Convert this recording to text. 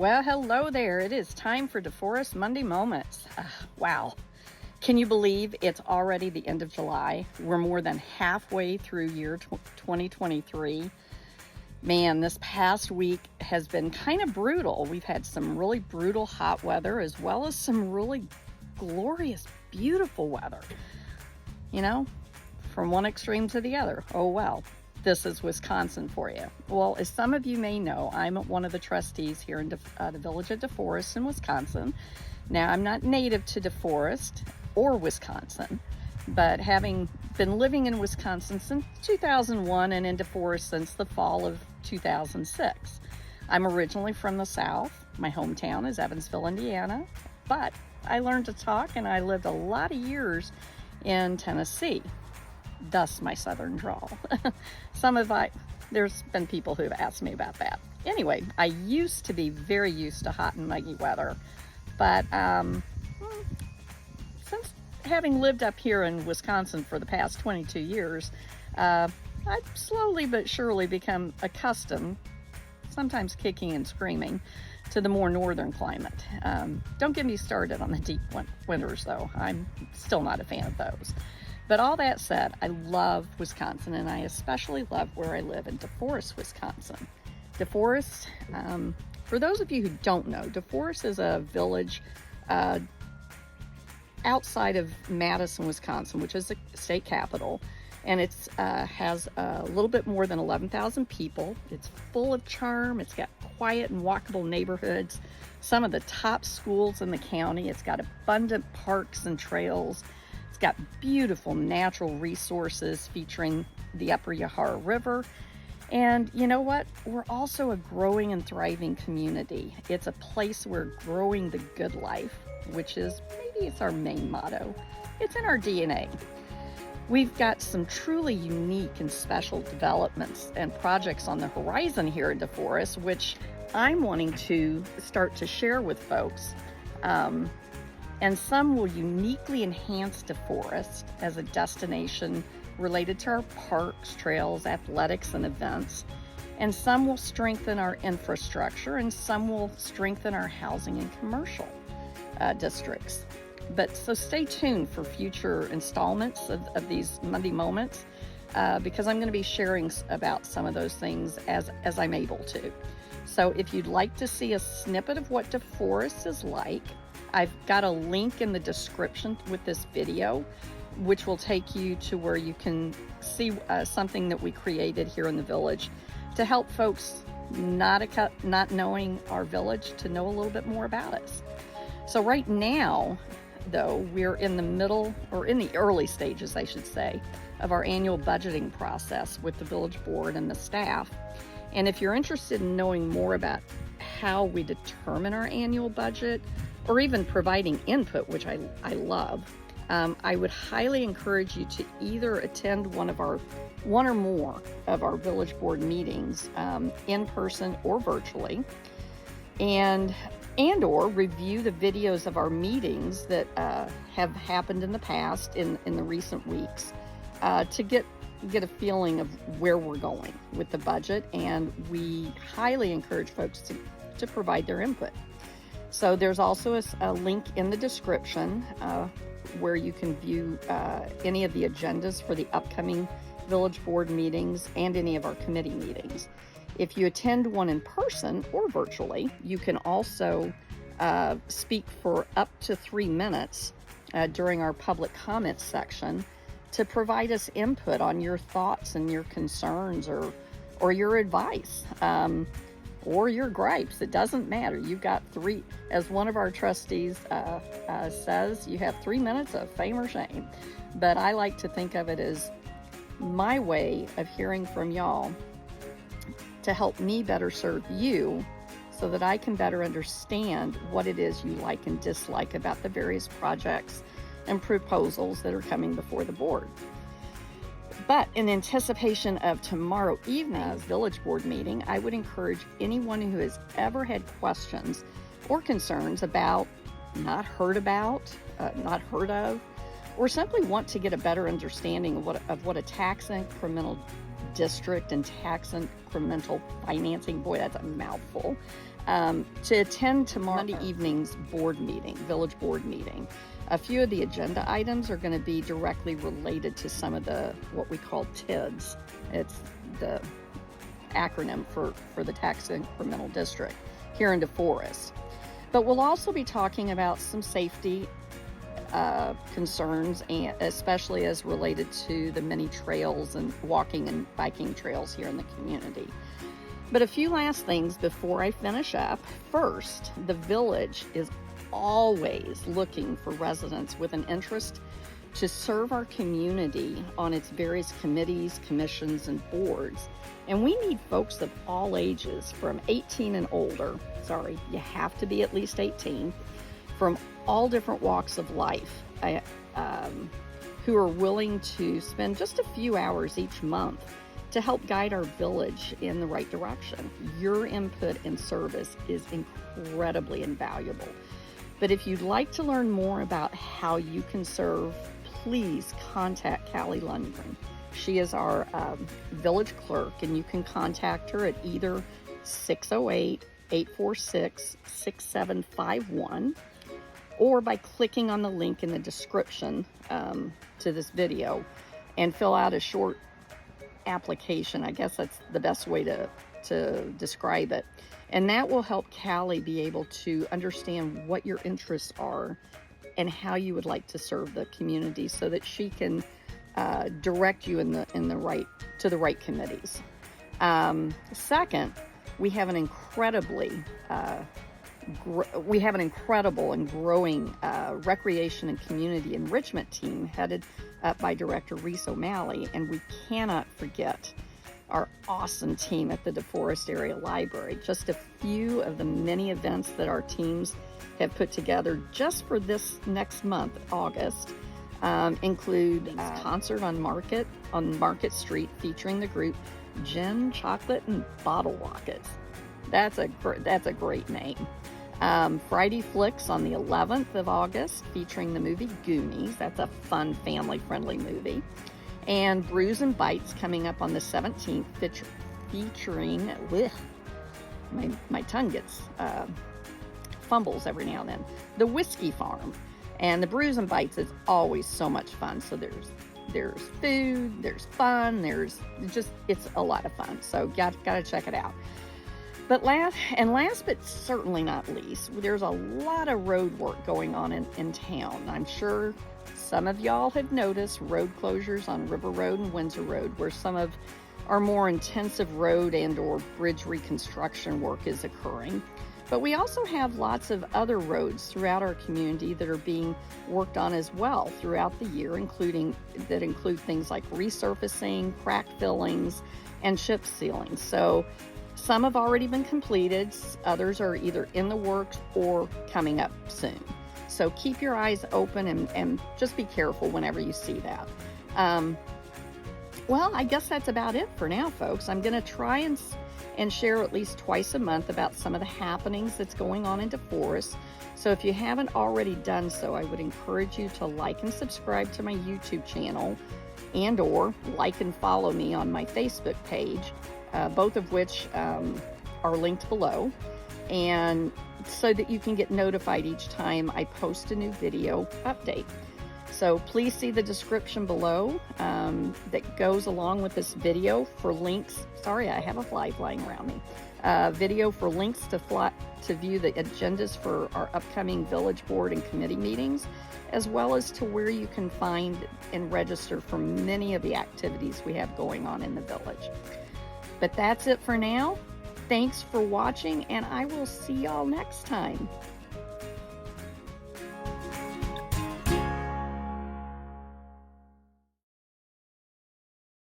Well, hello there. It is time for DeForest Monday Moments. Wow. Can you believe it's already the end of July? We're more than halfway through year 2023. Man, this past week has been kind of brutal. We've had some really brutal hot weather as well as some really glorious, beautiful weather. You know, from one extreme to the other. Oh, well. This is Wisconsin for you. Well, as some of you may know, I'm one of the trustees here in the Village of DeForest in Wisconsin. Now, I'm not native to DeForest or Wisconsin, but having been living in Wisconsin since 2001 and in DeForest since the fall of 2006. I'm originally from the South. My hometown is Evansville, Indiana, but I learned to talk and I lived a lot of years in Tennessee. Thus my southern drawl. There's been people who have asked me about that. Anyway, I used to be very used to hot and muggy weather, but since having lived up here in Wisconsin for the past 22 years, I've slowly but surely become accustomed, sometimes kicking and screaming, to the more northern climate. Don't get me started on the deep winters though. I'm still not a fan of those. But all that said, I love Wisconsin, and I especially love where I live in DeForest, Wisconsin. DeForest, for those of you who don't know, DeForest is a village outside of Madison, Wisconsin, which is the state capital, and it has a little bit more than 11,000 people. It's full of charm. It's got quiet and walkable neighborhoods, some of the top schools in the county. It's got abundant parks and trails. It's got beautiful natural resources featuring the Upper Yahara River. And you know what? We're also a growing and thriving community. It's a place where growing the good life, which is maybe it's our main motto. It's in our DNA. We've got some truly unique and special developments and projects on the horizon here in DeForest, which I'm wanting to start to share with folks. And some will uniquely enhance DeForest as a destination related to our parks, trails, athletics, and events. And some will strengthen our infrastructure, and some will strengthen our housing and commercial districts. But so stay tuned for future installments of these Monday Moments, because I'm going to be sharing about some of those things as I'm able to. So if you'd like to see a snippet of what DeForest is like, I've got a link in the description with this video, which will take you to where you can see something that we created here in the village to help folks not knowing our village to know a little bit more about us. So right now, though, we're in the early stages, I should say, of our annual budgeting process with the village board and the staff. And if you're interested in knowing more about how we determine our annual budget, or even providing input, which I love, I would highly encourage you to either attend one or more of our village board meetings in person or virtually, and or review the videos of our meetings that have happened in the past in the recent weeks to get a feeling of where we're going with the budget. And we highly encourage folks to provide their input. So there's also a link in the description where you can view any of the agendas for the upcoming village board meetings and any of our committee meetings. If you attend one in person or virtually, you can also speak for up to 3 minutes during our public comments section to provide us input on your thoughts and your concerns or your advice. Or your gripes. It doesn't matter. You've got as one of our trustees says, you have 3 minutes of fame or shame. But I like to think of it as my way of hearing from y'all to help me better serve you so that I can better understand what it is you like and dislike about the various projects and proposals that are coming before the board. But in anticipation of tomorrow evening's village board meeting, I would encourage anyone who has ever had questions or concerns about, not heard of, or simply want to get a better understanding of what a tax incremental district and tax incremental financing, boy, that's a mouthful, to attend tomorrow Monday evening's board meeting, village board meeting. A few of the agenda items are going to be directly related to some of the what we call TIDs. It's the acronym for the tax incremental district here in DeForest. But we'll also be talking about some safety concerns, and especially as related to the many trails and walking and biking trails here in the community. But a few last things before I finish up. First, the village is always looking for residents with an interest to serve our community on its various committees, commissions, and boards. And we need folks of all ages, from 18 and older. Sorry, you have to be at least 18, from all different walks of life, who are willing to spend just a few hours each month to help guide our village in the right direction. Your input and service is incredibly invaluable. But if you'd like to learn more about how you can serve, please contact Callie Lundgren. She is our village clerk, and you can contact her at either 608-846-6751 or by clicking on the link in the description to this video and fill out a short application. I guess that's the best way to describe it. And that will help Callie be able to understand what your interests are and how you would like to serve the community, so that she can direct you to the right committees. Second, we have an incredible and growing recreation and community enrichment team headed up by Director Reese O'Malley, and we cannot forget our awesome team at the DeForest Area Library. Just a few of the many events that our teams have put together just for this next month, August, include a concert on Market Street featuring the group Gin, Chocolate, and Bottle Rockets. That's a great name. Friday Flicks on the 11th of August featuring the movie Goonies. That's a fun, family-friendly movie. And Brews and Bites coming up on the 17th featuring, my tongue gets fumbles every now and then, the Whiskey Farm. And the Brews and Bites is always so much fun. So there's food, there's fun, it's a lot of fun. So gotta check it out. But last but certainly not least, there's a lot of road work going on in town. I'm sure some of y'all have noticed road closures on River Road and Windsor Road, where some of our more intensive road and or bridge reconstruction work is occurring. But we also have lots of other roads throughout our community that are being worked on as well throughout the year, include things like resurfacing, crack fillings, and chip sealing. So some have already been completed, others are either in the works or coming up soon. So keep your eyes open and just be careful whenever you see that. Well, I guess that's about it for now, folks. I'm going to try and share at least twice a month about some of the happenings that's going on in DeForest. So if you haven't already done so, I would encourage you to like and subscribe to my YouTube channel, and or like and follow me on my Facebook page, both of which are linked below, and so that you can get notified each time I post a new video update. So please see the description below that goes along with this video for links. Sorry, I have a fly flying around me. Video for links to view the agendas for our upcoming village board and committee meetings, as well as to where you can find and register for many of the activities we have going on in the village. But that's it for now. Thanks for watching, and I will see y'all next time.